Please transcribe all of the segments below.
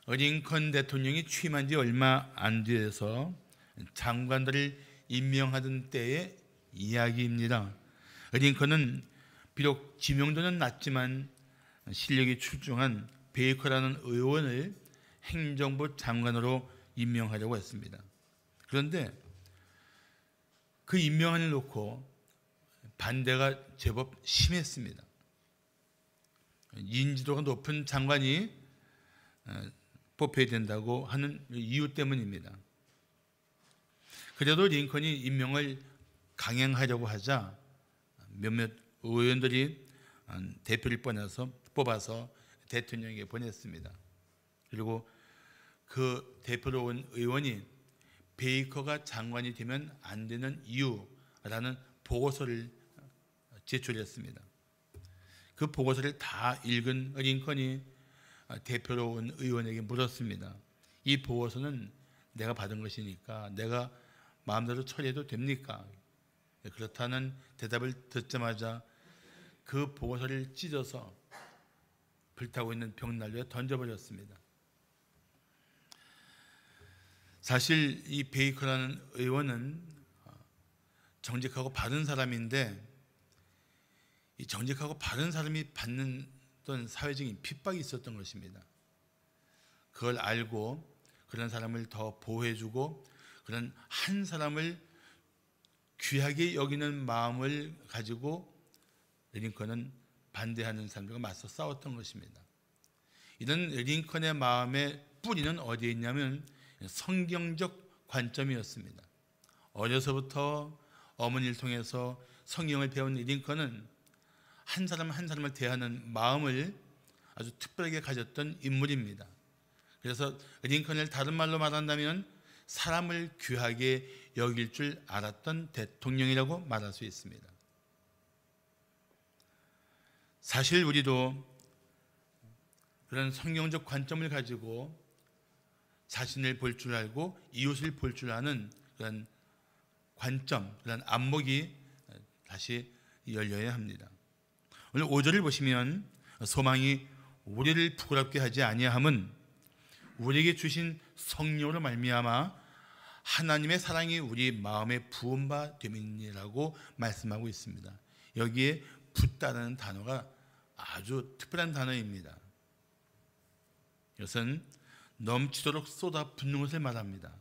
링컨 대통령이 취임한 지 얼마 안 돼서 장관들을 임명하던 때의 이야기입니다. 링컨은 비록 지명도는 낮지만 실력이 출중한 베이커라는 의원을 행정부 장관으로 임명하려고 했습니다. 그런데 그 임명안을 놓고 반대가 제법 심했습니다. 인지도가 높은 장관이 뽑혀야 된다고 하는 이유 때문입니다. 그래도 링컨이 임명을 강행하려고 하자 몇몇 의원들이 대표를 뽑아서 대통령에게 보냈습니다. 그리고 그 대표로 온 의원이 베이커가 장관이 되면 안 되는 이유라는 보고서를 제출했습니다. 그 보고서를 다 읽은 링컨이 대표로 온 의원에게 물었습니다. 이 보고서는 내가 받은 것이니까 내가 마음대로 처리해도 됩니까? 그렇다는 대답을 듣자마자 그 보고서를 찢어서 불타고 있는 벽난로에 던져버렸습니다. 사실 이 베이커라는 의원은 정직하고 바른 사람인데 이 정직하고 바른 사람이 받는 어떤 사회적인 핍박이 있었던 것입니다. 그걸 알고 그런 사람을 더 보호해주고 그런 한 사람을 귀하게 여기는 마음을 가지고 링컨은 반대하는 사람들과 맞서 싸웠던 것입니다. 이런 링컨의 마음의 뿌리는 어디에 있냐면 성경적 관점이었습니다. 어려서부터 어머니를 통해서 성경을 배운 링컨은 한 사람 한 사람을 대하는 마음을 아주 특별하게 가졌던 인물입니다. 그래서 링컨을 다른 말로 말한다면 사람을 귀하게 여길 줄 알았던 대통령이라고 말할 수 있습니다. 사실 우리도 그런 성경적 관점을 가지고 자신을 볼 줄 알고 이웃을 볼 줄 아는 그런 관점, 그런 안목이 다시 열려야 합니다. 오늘 5절을 보시면 소망이 우리를 부끄럽게 하지 아니함은 우리에게 주신 성령으로 말미암아 하나님의 사랑이 우리 마음에 부은 바 됨이니라고 말씀하고 있습니다. 여기에 붓다라는 단어가 아주 특별한 단어입니다. 이것은 넘치도록 쏟아붓는 것을 말합니다.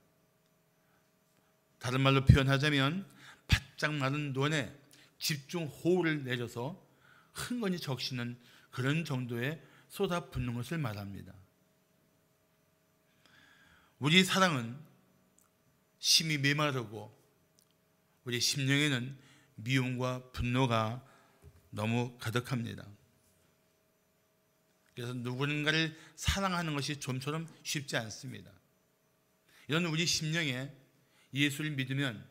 다른 말로 표현하자면 바짝 마른 논에 집중 호우를 내려서 흥건히 적시는 그런 정도의 쏟아붓는 것을 말합니다. 우리 사랑은 심히 메마르고 우리 심령에는 미움과 분노가 너무 가득합니다. 그래서 누군가를 사랑하는 것이 좀처럼 쉽지 않습니다. 이런 우리 심령에 예수를 믿으면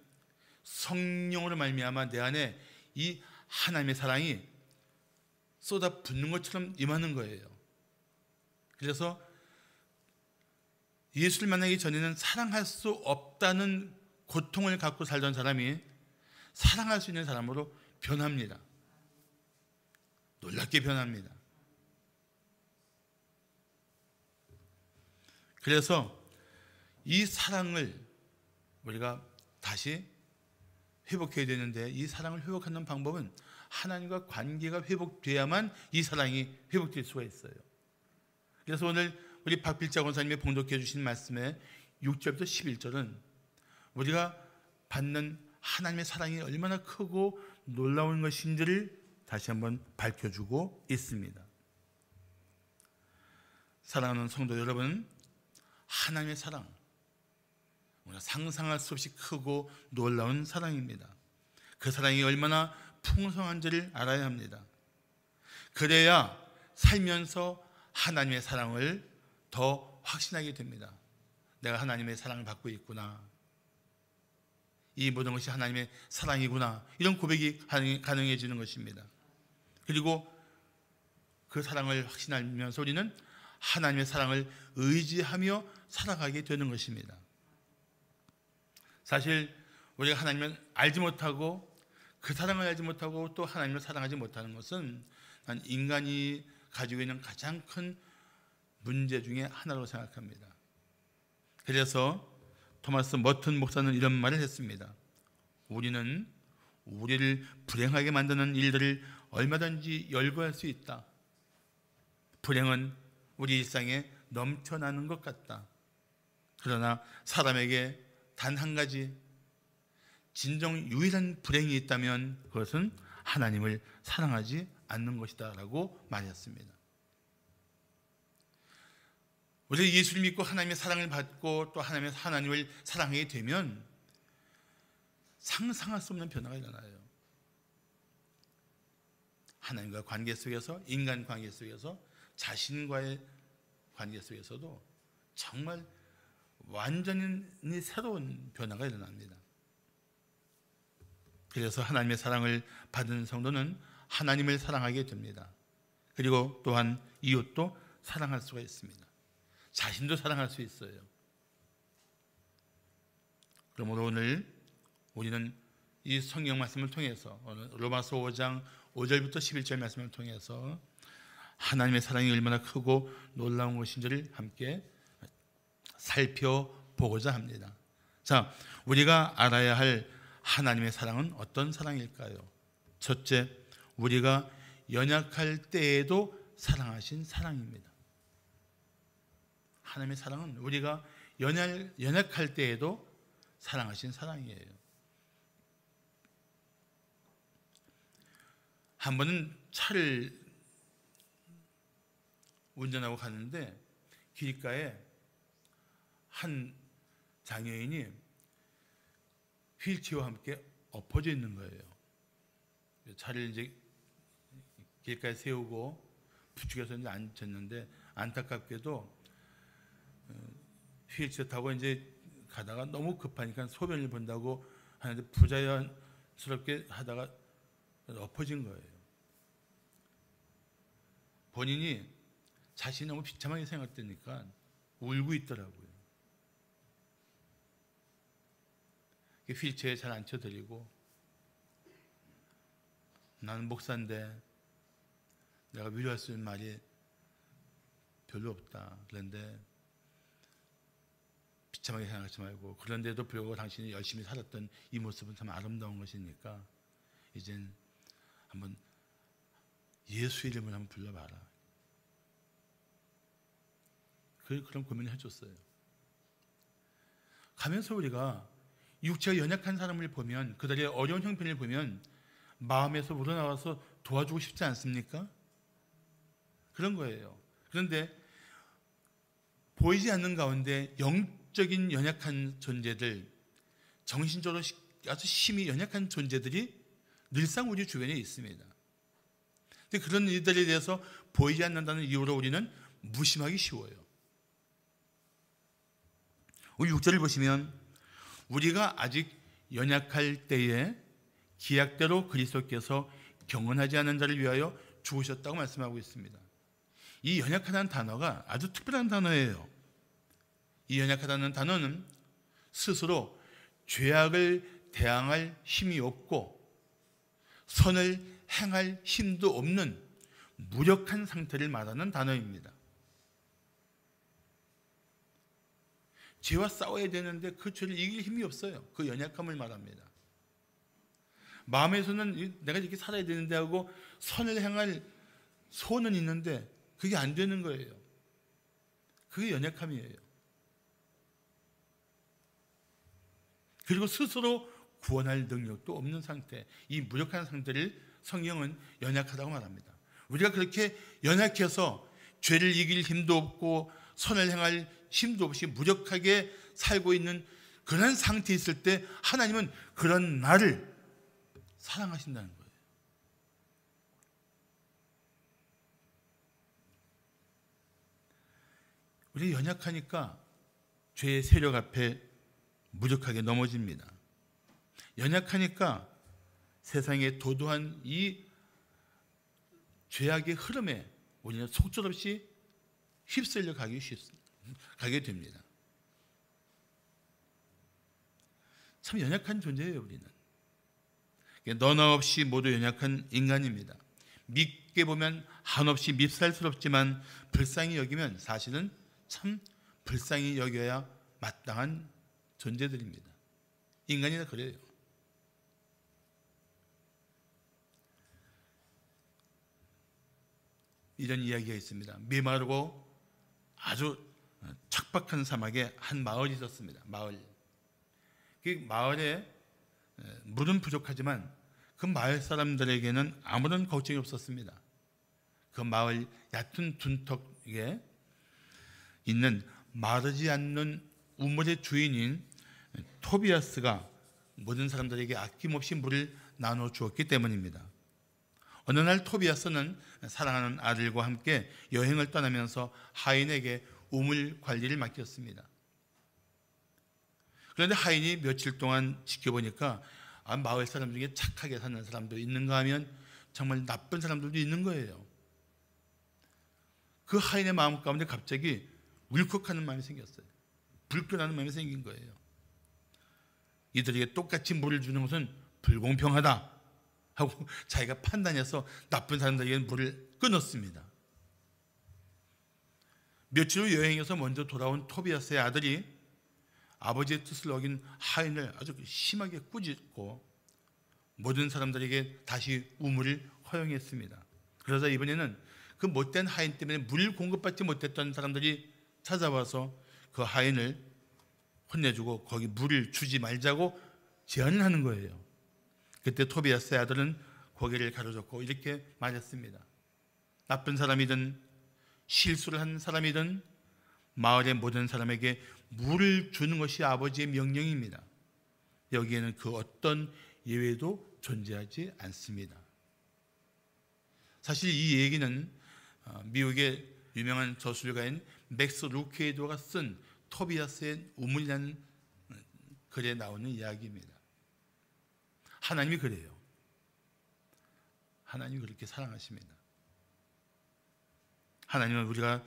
성령으로 말미암아 내 안에 이 하나님의 사랑이 쏟아붓는 것처럼 임하는 거예요. 그래서 예수를 만나기 전에는 사랑할 수 없다는 고통을 갖고 살던 사람이 사랑할 수 있는 사람으로 변합니다. 놀랍게 변합니다. 그래서 이 사랑을 우리가 다시 회복해야 되는데 이 사랑을 회복하는 방법은 하나님과 관계가 회복돼야만 이 사랑이 회복될 수가 있어요. 그래서 오늘 우리 박필자 권사님이 봉독해 주신 말씀의 6절부터 11절은 우리가 받는 하나님의 사랑이 얼마나 크고 놀라운 것인지를 다시 한번 밝혀주고 있습니다. 사랑하는 성도 여러분, 하나님의 사랑, 우리가 상상할 수 없이 크고 놀라운 사랑입니다. 그 사랑이 얼마나 풍성한지를 알아야 합니다. 그래야 살면서 하나님의 사랑을 더 확신하게 됩니다. 내가 하나님의 사랑을 받고 있구나. 이 모든 것이 하나님의 사랑이구나. 이런 고백이 가능해지는 것입니다. 그리고 그 사랑을 확신하면서 우리는 하나님의 사랑을 의지하며 살아가게 되는 것입니다. 사실 우리가 하나님을 알지 못하고 그 사랑을 알지 못하고 또 하나님을 사랑하지 못하는 것은 인간이 가지고 있는 가장 큰 문제 중에 하나로 생각합니다. 그래서 토마스 머튼 목사는 이런 말을 했습니다. 우리는 우리를 불행하게 만드는 일들을 얼마든지 열거할 수 있다. 불행은 우리 일상에 넘쳐나는 것 같다. 그러나 사람에게 단 한 가지 진정 유일한 불행이 있다면 그것은 하나님을 사랑하지 않는 것이다 라고 말했습니다. 우리가 예수를 믿고 하나님의 사랑을 받고 또 하나님을 사랑하게 되면 상상할 수 없는 변화가 일어나요. 하나님과 관계 속에서, 인간 관계 속에서, 자신과의 관계 속에서도 정말 완전히 새로운 변화가 일어납니다. 그래서 하나님의 사랑을 받은 성도는 하나님을 사랑하게 됩니다. 그리고 또한 이웃도 사랑할 수가 있습니다. 자신도 사랑할 수 있어요. 그러므로 오늘 우리는 이 성경 말씀을 통해서 로마서 5장 5절부터 11절 말씀을 통해서 하나님의 사랑이 얼마나 크고 놀라운 것인지를 함께 살펴보고자 합니다. 자, 우리가 알아야 할 하나님의 사랑은 어떤 사랑일까요? 첫째, 우리가 연약할 때에도 사랑하신 사랑입니다. 하나님의 사랑은 우리가 연약할 때에도 사랑하신 사랑이에요. 한 번은 차를 운전하고 가는데 길가에 한 장애인이 휠체어와 함께 엎어져 있는 거예요. 차를 이제 길가에 세우고 부축해서 이제 앉혔는데 안타깝게도 휠체어 타고 이제 가다가 너무 급하니까 소변을 본다고 하는데 부자연스럽게 하다가 엎어진 거예요. 본인이 자신이 너무 비참하게 생각되니까 울고 있더라고요. 휠체어에 잘 앉혀드리고 나는 목사인데 내가 위로할 수 있는 말이 별로 없다. 그런데 비참하게 생각하지 말고 그런데도 불구하고 당신이 열심히 살았던 이 모습은 참 아름다운 것이니까 이젠 한번 예수 이름을 한번 불러봐라. 그런 고민을 해줬어요. 가면서 우리가 육체가 연약한 사람을 보면 그들의 어려운 형편을 보면 마음에서 우러나와서 도와주고 싶지 않습니까? 그런 거예요. 그런데 보이지 않는 가운데 영적인 연약한 존재들, 정신적으로 아주 심히 연약한 존재들이 늘상 우리 주변에 있습니다. 근데 그런 일들에 대해서 보이지 않는다는 이유로 우리는 무심하기 쉬워요. 우리 6절을 보시면 우리가 아직 연약할 때에 기약대로 그리스도께서 경건하지 않은 자를 위하여 죽으셨다고 말씀하고 있습니다. 이 연약하다는 단어가 아주 특별한 단어예요. 이 연약하다는 단어는 스스로 죄악을 대항할 힘이 없고 선을 행할 힘도 없는 무력한 상태를 말하는 단어입니다. 죄와 싸워야 되는데 그 죄를 이길 힘이 없어요. 그 연약함을 말합니다. 마음에서는 내가 이렇게 살아야 되는데 하고 선을 행할 소원은 있는데 그게 안 되는 거예요. 그게 연약함이에요. 그리고 스스로 구원할 능력도 없는 상태, 이 무력한 상태를 성경은 연약하다고 말합니다. 우리가 그렇게 연약해서 죄를 이길 힘도 없고 선을 행할 힘도 없이 무력하게 살고 있는 그런 상태에 있을 때 하나님은 그런 나를 사랑하신다는 거예요. 우리 연약하니까 죄의 세력 앞에 무력하게 넘어집니다. 연약하니까 세상의 도도한 이 죄악의 흐름에 우리는 속절없이 휩쓸려 가게 됩니다. 참 연약한 존재예요. 우리는 너나 없이 모두 연약한 인간입니다. 믿게 보면 한없이 밉살스럽지만 불쌍히 여기면 사실은 참 불쌍히 여겨야 마땅한 존재들입니다. 인간이나 그래요. 이런 이야기가 있습니다. 메마르고 아주 척박한 사막에 한 마을이 있었습니다. 그 마을에 물은 부족하지만 그 마을 사람들에게는 아무런 걱정이 없었습니다. 그 마을 얕은 둔턱에 있는 마르지 않는 우물의 주인인 토비아스가 모든 사람들에게 아낌없이 물을 나눠 주었기 때문입니다. 어느 날 토비아스는 사랑하는 아들과 함께 여행을 떠나면서 하인에게 우물 관리를 맡겼습니다. 그런데 하인이 며칠 동안 지켜보니까 마을 사람 중에 착하게 사는 사람도 있는가 하면 정말 나쁜 사람들도 있는 거예요. 그 하인의 마음 가운데 갑자기 울컥하는 마음이 생겼어요. 불끈하는 마음이 생긴 거예요. 이들에게 똑같이 물을 주는 것은 불공평하다 하고 자기가 판단해서 나쁜 사람들에게 물을 끊었습니다. 며칠 후 여행에서 먼저 돌아온 토비아스의 아들이 아버지의 뜻을 어긴 하인을 아주 심하게 꾸짖고 모든 사람들에게 다시 우물을 허용했습니다. 그러자 이번에는 그 못된 하인 때문에 물 공급받지 못했던 사람들이 찾아와서 그 하인을 혼내주고 거기 물을 주지 말자고 제안을 하는 거예요. 그때 토비아스의 아들은 고개를 가로젓고 이렇게 말했습니다. 나쁜 사람이든 실수를 한 사람이든 마을의 모든 사람에게 물을 주는 것이 아버지의 명령입니다. 여기에는 그 어떤 예외도 존재하지 않습니다. 사실 이 얘기는 미국의 유명한 저술가인 맥스 루케이도가 쓴 토비아스의 우물이라는 글에 나오는 이야기입니다. 하나님이 그래요. 하나님이 그렇게 사랑하십니다. 하나님은 우리가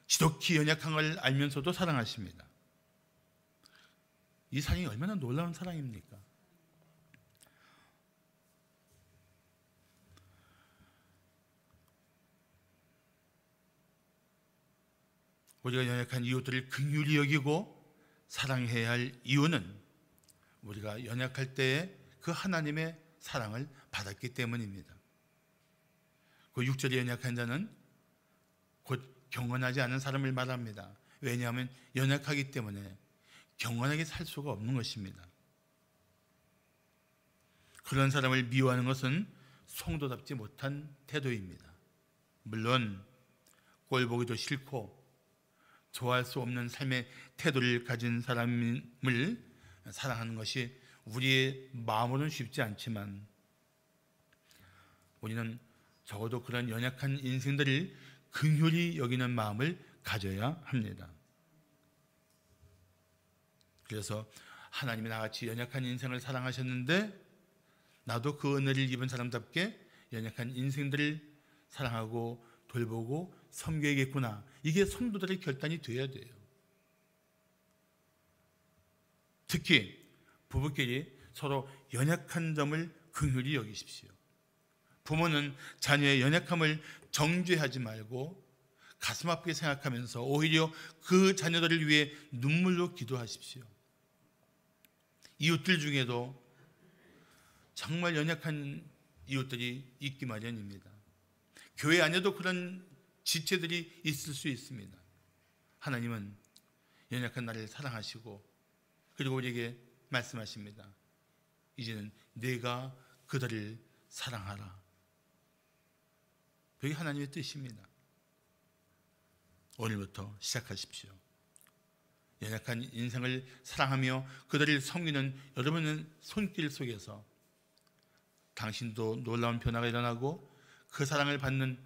지독히 연약한 걸 알면서도 사랑하십니다. 이 사랑이 얼마나 놀라운 사랑입니까? 우리가 연약한 이웃들을 긍휼히 여기고 사랑해야 할 이유는 우리가 연약할 때에 그 하나님의 사랑을 받았기 때문입니다. 그 6절의 연약한 자는 곧 경건하지 않은 사람을 말합니다. 왜냐하면 연약하기 때문에 경건하게 살 수가 없는 것입니다. 그런 사람을 미워하는 것은 성도답지 못한 태도입니다. 물론 꼴보기도 싫고 좋아할 수 없는 삶의 태도를 가진 사람을 사랑하는 것이 우리의 마음으로는 쉽지 않지만 우리는 적어도 그런 연약한 인생들을 긍휼히 여기는 마음을 가져야 합니다. 그래서 하나님이 나같이 연약한 인생을 사랑하셨는데 나도 그 은혜를 입은 사람답게 연약한 인생들을 사랑하고 돌보고 섬겨야겠구나. 이게 성도들의 결단이 되어야 돼요. 특히 부부끼리 서로 연약한 점을 긍휼히 여기십시오. 부모는 자녀의 연약함을 정죄하지 말고 가슴 아프게 생각하면서 오히려 그 자녀들을 위해 눈물로 기도하십시오. 이웃들 중에도 정말 연약한 이웃들이 있기 마련입니다. 교회 안에도 그런 지체들이 있을 수 있습니다. 하나님은 연약한 나를 사랑하시고 그리고 우리에게 말씀하십니다. 이제는 내가 그들을 사랑하라. 그게 하나님의 뜻입니다. 오늘부터 시작하십시오. 연약한 인생을 사랑하며 그들을 섬기는 여러분의 손길 속에서 당신도 놀라운 변화가 일어나고 그 사랑을 받는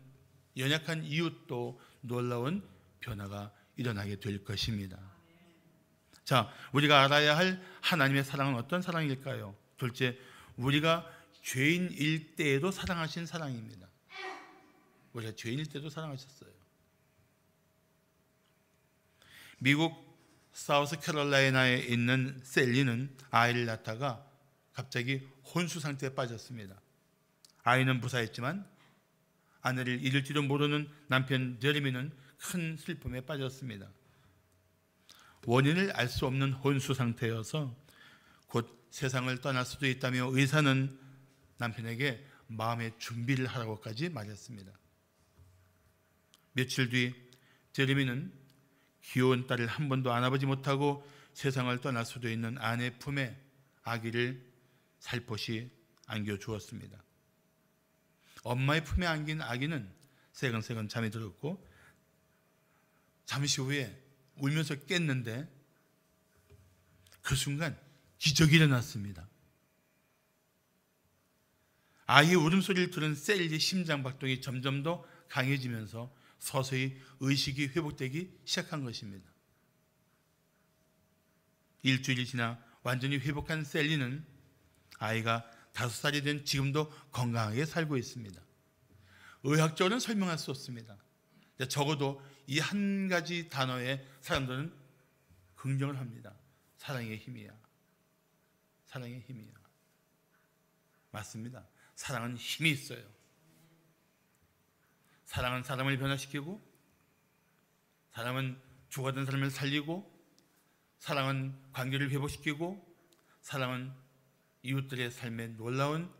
연약한 이웃도 놀라운 변화가 일어나게 될 것입니다. 자, 우리가 알아야 할 하나님의 사랑은 어떤 사랑일까요? 둘째, 우리가 죄인일 때에도 사랑하신 사랑입니다. 우리가 죄인일 때도 사랑하셨어요. 미국 사우스캐롤라이나에 있는 셀리는 아이를 낳다가 갑자기 혼수 상태에 빠졌습니다. 아이는 무사했지만 아내를 잃을지도 모르는 남편 제레미는 큰 슬픔에 빠졌습니다. 원인을 알 수 없는 혼수 상태여서 곧 세상을 떠날 수도 있다며 의사는 남편에게 마음의 준비를 하라고까지 말했습니다. 며칠 뒤 제레미는 귀여운 딸을 한 번도 안아보지 못하고 세상을 떠날 수도 있는 아내 품에 아기를 살포시 안겨주었습니다. 엄마의 품에 안긴 아기는 새근새근 잠이 들었고 잠시 후에 울면서 깼는데 그 순간 기적이 일어났습니다. 아이의 울음소리를 들은 셀리의 심장박동이 점점 더 강해지면서 서서히 의식이 회복되기 시작한 것입니다. 일주일이 지나 완전히 회복한 셀리는 아이가 5살이 된 지금도 건강하게 살고 있습니다. 의학적으로는 설명할 수 없습니다. 적어도 이 한 가지 단어에 사람들은 긍정을 합니다. 사랑의 힘이야. 사랑의 힘이야. 맞습니다. 사랑은 힘이 있어요. 사랑은 사람을 변화시키고, 사랑은 죽어든 사람을 살리고, 사랑은 관계를 회복시키고, 사랑은 이웃들의 삶에 놀라운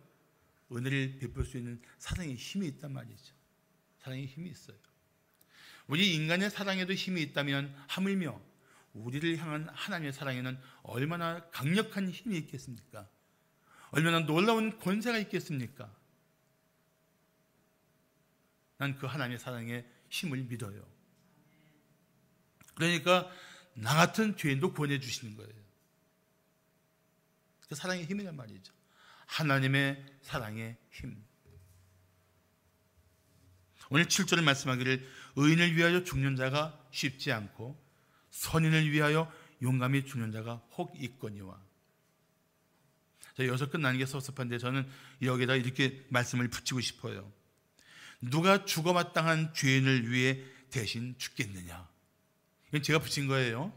은혜를 베풀 수 있는 사랑의 힘이 있단 말이죠. 사랑의 힘이 있어요. 우리 인간의 사랑에도 힘이 있다면 하물며 우리를 향한 하나님의 사랑에는 얼마나 강력한 힘이 있겠습니까? 얼마나 놀라운 권세가 있겠습니까? 난 그 하나님의 사랑의 힘을 믿어요. 그러니까 나 같은 죄인도 구원해 주시는 거예요. 그 사랑의 힘이란 말이죠. 하나님의 사랑의 힘. 오늘 7절을 말씀하기를 의인을 위하여 죽는 자가 쉽지 않고 선인을 위하여 용감히 죽는 자가 혹 있거니와. 6 끝나는 게 섭섭한데 저는 여기다 이렇게 말씀을 붙이고 싶어요. 누가 죽어마땅한 죄인을 위해 대신 죽겠느냐. 이건 제가 붙인 거예요.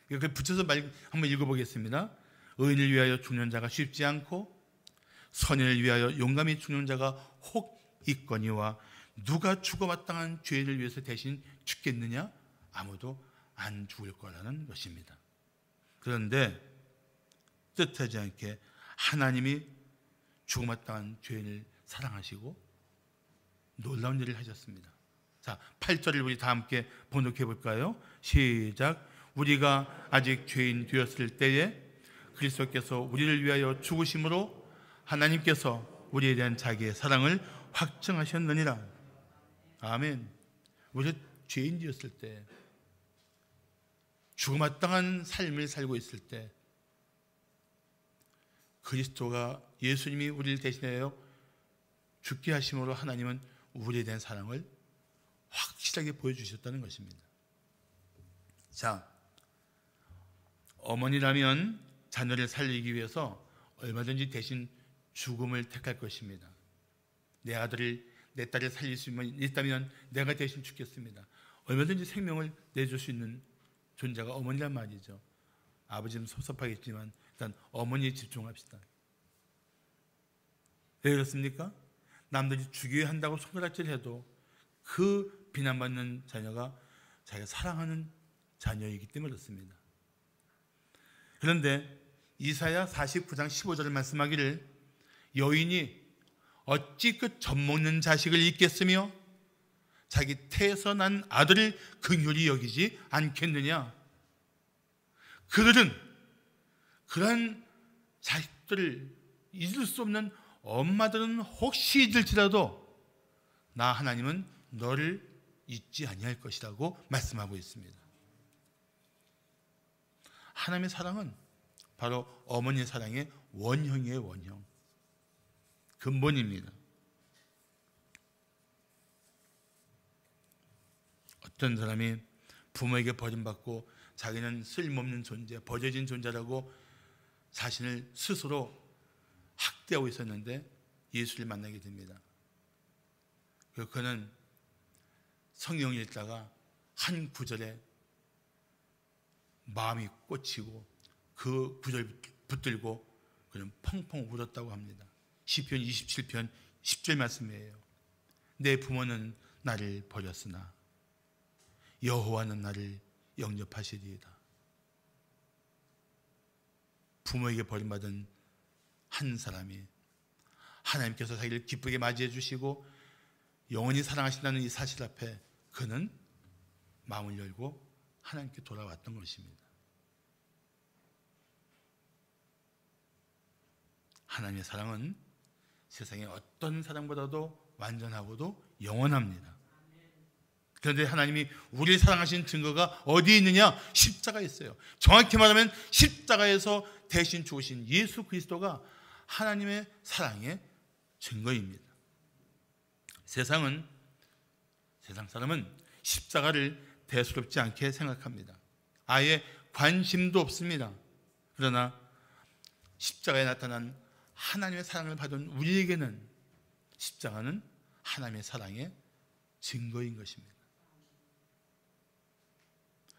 이렇게 붙여서 한번 읽어보겠습니다. 의인을 위하여 죽는 자가 쉽지 않고 선인을 위하여 용감히 죽는 자가 혹 있거니와 누가 죽어마땅한 죄인을 위해서 대신 죽겠느냐? 아무도 안 죽을 거라는 것입니다. 그런데 뜻하지 않게 하나님이 죽어마땅한 죄인을 사랑하시고 놀라운 일을 하셨습니다. 자, 8절을 우리 다 함께 번역해 볼까요? 시작. 우리가 아직 죄인 되었을 때에 그리스도께서 우리를 위하여 죽으심으로 하나님께서 우리에 대한 자기의 사랑을 확증하셨느니라. 아멘. 우리가 죄인 되었을 때, 죽어마땅한 삶을 살고 있을 때 그리스도가 예수님이 우리를 대신하여 죽게 하심으로 하나님은 우리에 대한 사랑을 확실하게 보여주셨다는 것입니다. 자, 어머니라면 자녀를 살리기 위해서 얼마든지 대신 죽음을 택할 것입니다. 내 아들을, 내 딸을 살릴 수 있다면 내가 대신 죽겠습니다. 얼마든지 생명을 내줄 수 있는 존재가 어머니란 말이죠. 아버지는 섭섭하겠지만 일단 어머니에 집중합시다. 왜 그렇습니까? 남들이 죽여야 한다고 손가락질해도 그 비난받는 자녀가 자기가 사랑하는 자녀이기 때문에 그렇습니다. 그런데 이사야 49장 15절을 말씀하기를 여인이 어찌 그 젖먹는 자식을 잊겠으며 자기 태에서 난 아들을 긍휼히 여기지 않겠느냐. 그들은 그러한 자식들을 잊을 수 없는 엄마들은 혹시 잊을지라도 나 하나님은 너를 잊지 아니할 것이라고 말씀하고 있습니다. 하나님의 사랑은 바로 어머니의 사랑의 원형이에요. 원형. 근본입니다. 어떤 사람이 부모에게 버림받고 자기는 쓸모없는 존재, 버려진 존재라고 자신을 스스로 학대하고 있었는데 예수를 만나게 됩니다. 그는 성경을 읽다가 한 구절에 마음이 꽂히고 그 구절 붙들고 그는 펑펑 울었다고 합니다. 시편 27편 10절 말씀이에요. 내 부모는 나를 버렸으나 여호와는 나를 영접하시리이다. 부모에게 버림받은 한 사람이 하나님께서 자기를 기쁘게 맞이해 주시고 영원히 사랑하신다는 이 사실 앞에 그는 마음을 열고 하나님께 돌아왔던 것입니다. 하나님의 사랑은 세상의 어떤 사랑보다도 완전하고도 영원합니다. 그런데 하나님이 우리를 사랑하신 증거가 어디에 있느냐? 십자가에 있어요. 정확히 말하면 십자가에서 대신 죽으신 예수 그리스도가 하나님의 사랑의 증거입니다. 세상 사람은 십자가를 대수롭지 않게 생각합니다. 아예 관심도 없습니다. 그러나 십자가에 나타난 하나님의 사랑을 받은 우리에게는 십자가는 하나님의 사랑의 증거인 것입니다.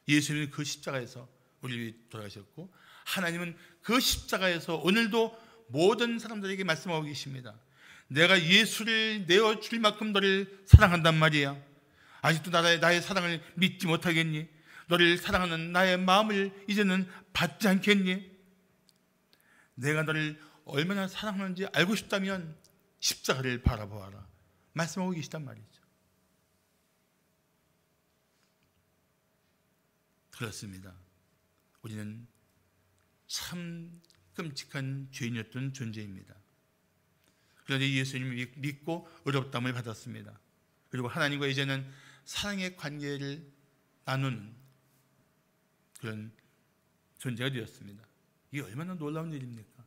예수님은 그 십자가에서 우리를 위해 돌아가셨고 하나님은 그 십자가에서 오늘도 모든 사람들에게 말씀하고 계십니다. 내가 예수를 내어줄 만큼 너를 사랑한단 말이야. 아직도 나의 사랑을 믿지 못하겠니? 너를 사랑하는 나의 마음을 이제는 받지 않겠니? 내가 너를 얼마나 사랑하는지 알고 싶다면 십자가를 바라보아라. 말씀하고 계시단 말이죠. 그렇습니다. 우리는 참 끔찍한 죄인이었던 존재입니다. 그런데 예수님을 믿고 의롭다함을 받았습니다. 그리고 하나님과 이제는 사랑의 관계를 나누는 그런 존재가 되었습니다. 이게 얼마나 놀라운 일입니까?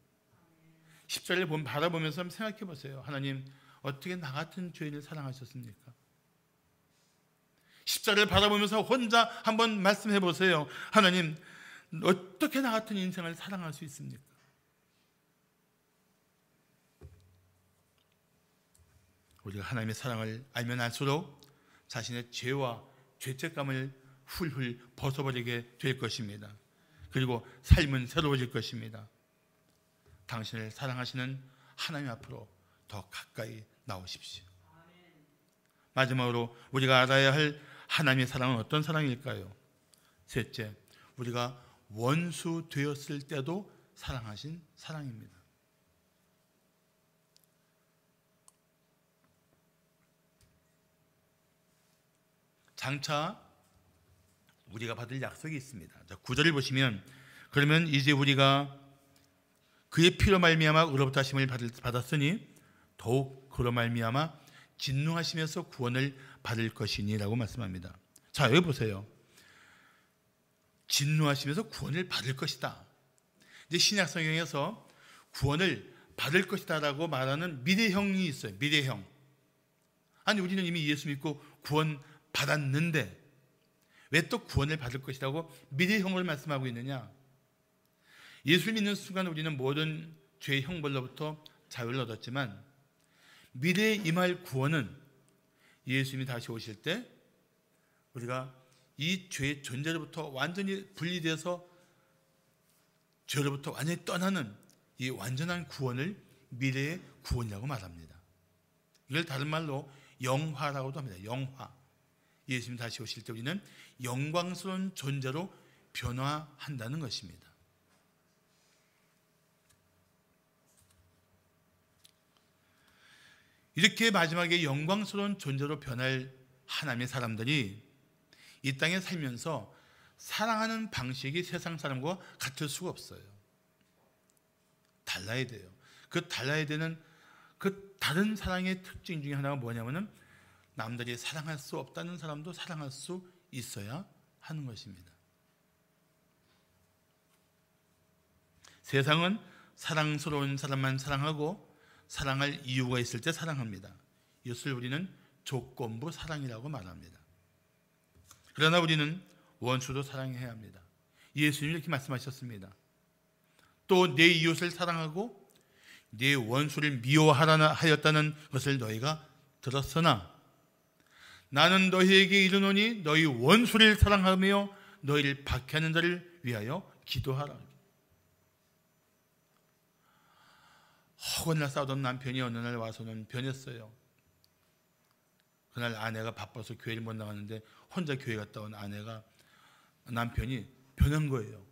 십자가를 바라보면서 한번 생각해 보세요. 하나님 어떻게 나 같은 죄인을 사랑하셨습니까? 십자가를 바라보면서 혼자 한번 말씀해 보세요. 하나님 어떻게 나 같은 인생을 사랑할 수 있습니까? 우리가 하나님의 사랑을 알면 알수록 자신의 죄와 죄책감을 훌훌 벗어버리게 될 것입니다. 그리고 삶은 새로워질 것입니다. 당신을 사랑하시는 하나님 앞으로 더 가까이 나오십시오. 마지막으로 우리가 알아야 할 하나님의 사랑은 어떤 사랑일까요? 셋째, 우리가 원수 되었을 때도 사랑하신 사랑입니다. 장차 우리가 받을 약속이 있습니다. 9절을 보시면 그러면 이제 우리가 그의 피로 말미암아 의로부터 하심을 받았으니 더욱 그로 말미암아 진노하시면서 구원을 받을 것이니라고 말씀합니다. 자, 여기 보세요. 진노하시면서 구원을 받을 것이다. 이제 신약 성경에서 구원을 받을 것이다라고 말하는 미래형이 있어요. 미래형. 아니 우리는 이미 예수 믿고 구원 받았는데 왜 또 구원을 받을 것이라고 미래형을 말씀하고 있느냐? 예수를 믿는 순간 우리는 모든 죄의 형벌로부터 자유를 얻었지만 미래에 임할 구원은 예수님이 다시 오실 때 우리가 이 죄의 존재로부터 완전히 분리돼서 죄로부터 완전히 떠나는 이 완전한 구원을 미래의 구원이라고 말합니다. 이걸 다른 말로 영화라고도 합니다. 영화. 예수님 다시 오실 때 우리는 영광스러운 존재로 변화한다는 것입니다. 이렇게 마지막에 영광스러운 존재로 변할 하나님의 사람들이 이 땅에 살면서 사랑하는 방식이 세상 사람과 같을 수가 없어요. 달라야 돼요. 그 달라야 되는 그 다른 사랑의 특징 중에 하나가 뭐냐면은 남들이 사랑할 수 없다는 사람도 사랑할 수 있어야 하는 것입니다. 세상은 사랑스러운 사람만 사랑하고 사랑할 이유가 있을 때 사랑합니다. 이것을 우리는 조건부 사랑이라고 말합니다. 그러나 우리는 원수도 사랑해야 합니다. 예수님이 이렇게 말씀하셨습니다. 또 내 이웃을 사랑하고 내 원수를 미워하였다는 것을 너희가 들었으나 나는 너희에게 이르노니 너희 원수를 사랑하며 너희를 박해하는 자를 위하여 기도하라. 허건나 싸우던 남편이 어느 날 와서는 변했어요. 그날 아내가 바빠서 교회를 못 나갔는데 혼자 교회 갔다 온 아내가 남편이 변한 거예요.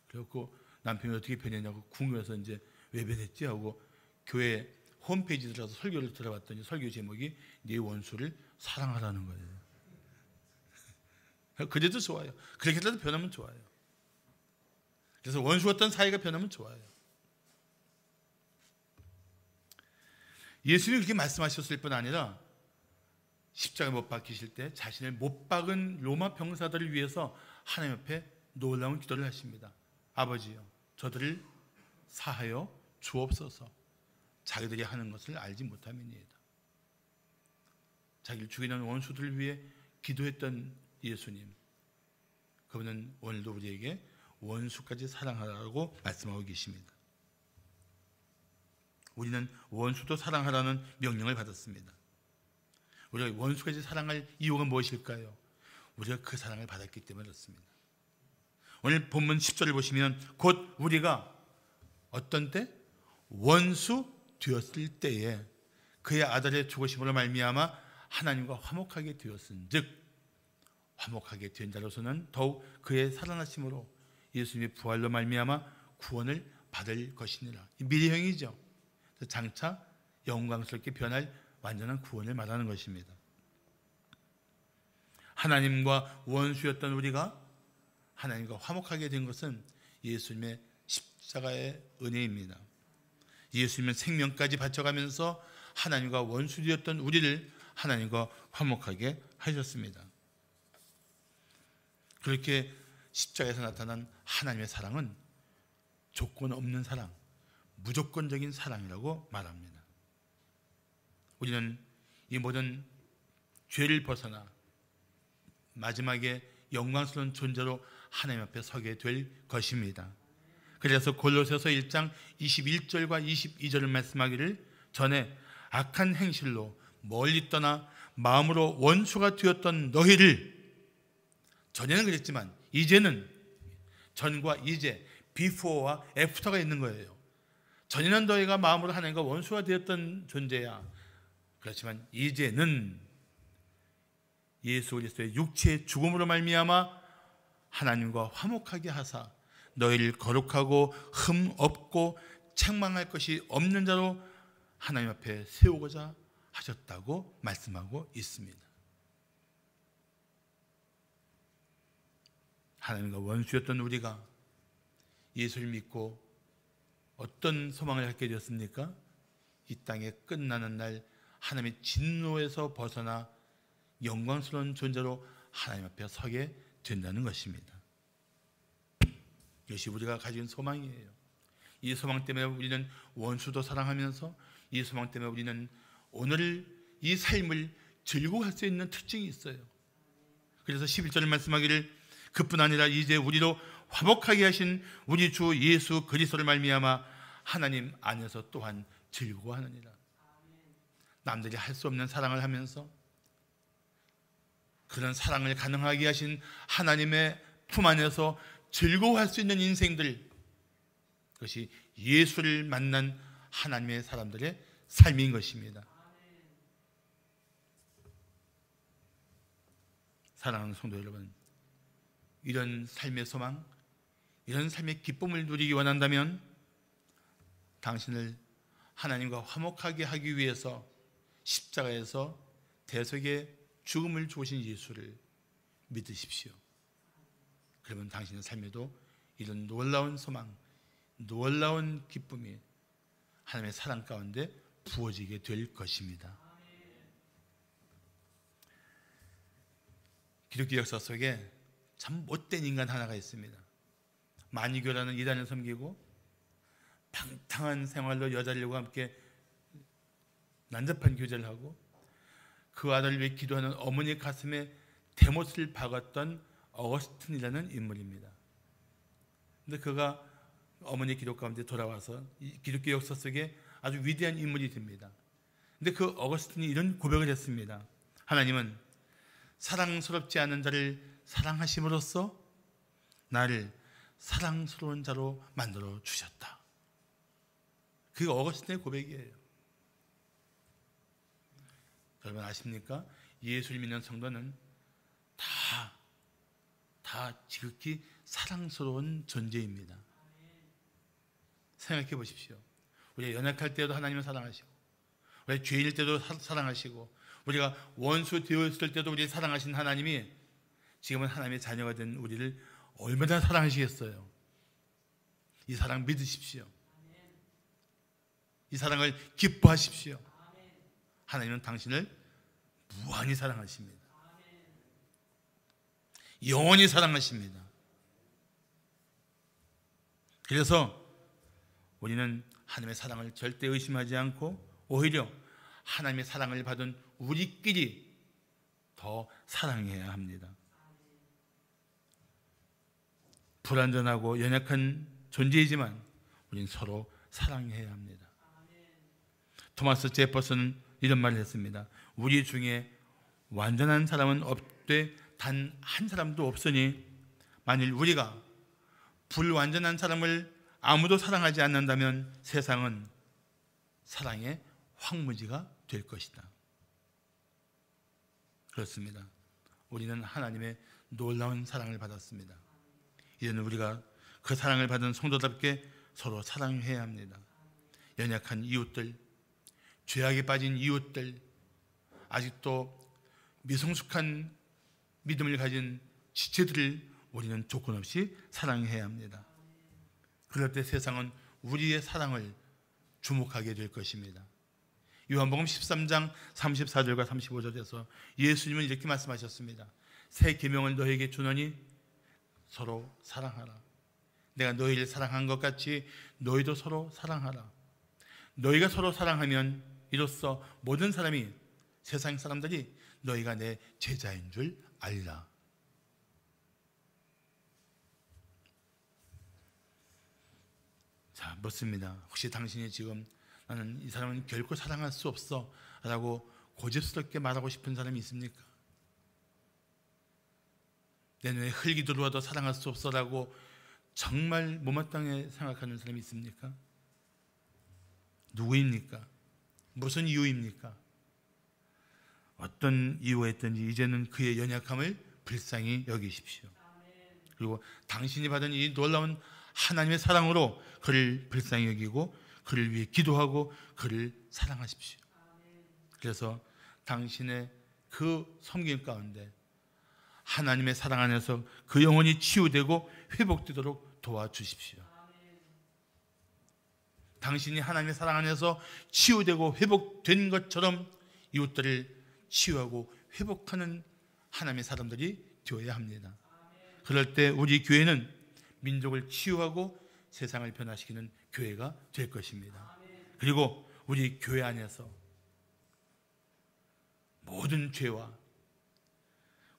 그래갖고 남편이 어떻게 변했냐고 궁금해서 이제 왜 변했지 하고 교회 홈페이지 들어가서 설교를 들어봤더니 설교 제목이 네 원수를 사랑하라는 거예요. 그래도 좋아요. 그렇게라도 변하면 좋아요. 그래서 원수였던 사이가 변하면 좋아요. 예수님이 그렇게 말씀하셨을 뿐 아니라 십자가에 못 박히실 때 자신을 못 박은 로마 병사들을 위해서 하나님 앞에 놀라운 기도를 하십니다. 아버지요, 저들을 사하여 주옵소서. 자기들이 하는 것을 알지 못함이니이다. 자기를 죽이는 원수들을 위해 기도했던 예수님, 그분은 오늘도 우리에게 원수까지 사랑하라고 말씀하고 계십니다. 우리는 원수도 사랑하라는 명령을 받았습니다. 우리가 원수까지 사랑할 이유가 무엇일까요? 우리가 그 사랑을 받았기 때문에 그렇습니다. 오늘 본문 10절을 보시면 곧 우리가 어떤 때? 원수 되었을 때에 그의 아들의 죽으심으로 말미암아 하나님과 화목하게 되었은즉, 화목하게 된 자로서는 더욱 그의 살아나심으로 예수님의 부활로 말미암아 구원을 받을 것이니라. 미래형이죠. 장차 영광스럽게 변할 완전한 구원을 말하는 것입니다. 하나님과 원수였던 우리가 하나님과 화목하게 된 것은 예수님의 십자가의 은혜입니다. 예수님은 생명까지 바쳐가면서 하나님과 원수되었던 우리를 하나님과 화목하게 하셨습니다. 그렇게 십자가에서 나타난 하나님의 사랑은 조건 없는 사랑, 무조건적인 사랑이라고 말합니다. 우리는 이 모든 죄를 벗어나 마지막에 영광스러운 존재로 하나님 앞에 서게 될 것입니다. 그래서 골로새서 1장 21절과 22절을 말씀하기를 전에 악한 행실로 멀리 떠나 마음으로 원수가 되었던 너희를, 전에는 그랬지만 이제는, 전과 이제, 비포와 애프터가 있는 거예요. 전에는 너희가 마음으로 하나님과 원수가 되었던 존재야. 그렇지만 이제는 예수 그리스도의 육체의 죽음으로 말미암아 하나님과 화목하게 하사 너희를 거룩하고 흠 없고 책망할 것이 없는 자로 하나님 앞에 세우고자 하셨다고 말씀하고 있습니다. 하나님과 원수였던 우리가 예수를 믿고 어떤 소망을 갖게 되었습니까? 이 땅에 끝나는 날 하나님의 진노에서 벗어나 영광스러운 존재로 하나님 앞에 서게 된다는 것입니다. 이것이 우리가 가진 소망이에요. 이 소망 때문에 우리는 원수도 사랑하면서, 이 소망 때문에 우리는 오늘 이 삶을 즐거워할 수 있는 특징이 있어요. 그래서 11절을 말씀하기를 그뿐 아니라 이제 우리로 화목하게 하신 우리 주 예수 그리스도를 말미암아 하나님 안에서 또한 즐거워하느니라. 남들이 할 수 없는 사랑을 하면서 그런 사랑을 가능하게 하신 하나님의 품 안에서 즐거워할 수 있는 인생들, 그것이 예수를 만난 하나님의 사람들의 삶인 것입니다. 사랑하는 성도 여러분, 이런 삶의 소망, 이런 삶의 기쁨을 누리기 원한다면 당신을 하나님과 화목하게 하기 위해서 십자가에서 대속의 죽음을 주신 예수를 믿으십시오. 그러면 당신의 삶에도 이런 놀라운 소망, 놀라운 기쁨이 하나님의 사랑 가운데 부어지게 될 것입니다. 기독교 역사 속에 참 못된 인간 하나가 있습니다. 만이교라는 이단을 섬기고 방탕한 생활로 여자들과 함께 난잡한 교제를 하고 그 아들을 위해 기도하는 어머니 가슴에 대못을 박았던 어거스틴이라는 인물입니다. 그런데 그가 어머니 기도 가운데 돌아와서 기독교 역사 속에 아주 위대한 인물이 됩니다. 그런데 그 어거스틴이 이런 고백을 했습니다. 하나님은 사랑스럽지 않은 자를 사랑하심으로써 나를 사랑스러운 자로 만들어 주셨다. 그게 어거스틴의 고백이에요. 여러분 아십니까? 예수를 믿는 성도는 다 지극히 사랑스러운 존재입니다. 생각해 보십시오. 우리가 연약할 때도 하나님을 사랑하시고, 우리가 죄인일 때도 사랑하시고, 우리가 원수 되었을 때도 우리를 사랑하신 하나님이 지금은 하나님의 자녀가 된 우리를 얼마나 사랑하시겠어요. 이 사랑 믿으십시오. 이 사랑을 기뻐하십시오. 하나님은 당신을 무한히 사랑하십니다. 영원히 사랑하십니다. 그래서 우리는 하나님의 사랑을 절대 의심하지 않고 오히려 하나님의 사랑을 받은 우리끼리 더 사랑해야 합니다. 불완전하고 연약한 존재이지만 우리는 서로 사랑해야 합니다. 토마스 제퍼슨은 이런 말을 했습니다. 우리 중에 완전한 사람은 없되 단 한 사람도 없으니 만일 우리가 불완전한 사람을 아무도 사랑하지 않는다면 세상은 사랑의 황무지가 될 것이다. 그렇습니다. 우리는 하나님의 놀라운 사랑을 받았습니다. 이제는 우리가 그 사랑을 받은 성도답게 서로 사랑해야 합니다. 연약한 이웃들, 죄악에 빠진 이웃들, 아직도 미성숙한 믿음을 가진 지체들을 우리는 조건 없이 사랑해야 합니다. 그럴 때 세상은 우리의 사랑을 주목하게 될 것입니다. 요한복음 13장 34절과 35절에서 예수님은 이렇게 말씀하셨습니다. 새 계명을 너에게 주노니 서로 사랑하라. 내가 너희를 사랑한 것 같이 너희도 서로 사랑하라. 너희가 서로 사랑하면 이로써 모든 사람이, 세상 사람들이 너희가 내 제자인 줄 알리라. 자, 묻습니다. 혹시 당신이 지금 나는 이 사람은 결코 사랑할 수 없어 라고 고집스럽게 말하고 싶은 사람이 있습니까? 내 눈에 흙이 들어와도 사랑할 수 없어 라고 정말 못마땅해 생각하는 사람이 있습니까? 누구입니까? 무슨 이유입니까? 어떤 이유가 있든지 이제는 그의 연약함을 불쌍히 여기십시오. 그리고 당신이 받은 이 놀라운 하나님의 사랑으로 그를 불쌍히 여기고 그를 위해 기도하고 그를 사랑하십시오. 그래서 당신의 그 섬김 가운데 하나님의 사랑 안에서 그 영혼이 치유되고 회복되도록 도와주십시오. 당신이 하나님의 사랑 안에서 치유되고 회복된 것처럼 이웃들을 치유하고 회복하는 하나님의 사람들이 되어야 합니다. 그럴 때 우리 교회는 민족을 치유하고 세상을 변화시키는 교회가 될 것입니다. 그리고 우리 교회 안에서 모든 죄와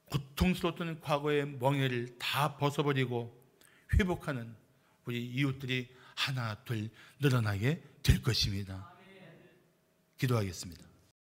고통스러웠던 과거의 멍에를 다 벗어버리고 회복하는 우리 이웃들이 하나 둘 늘어나게 될 것입니다. 기도하겠습니다.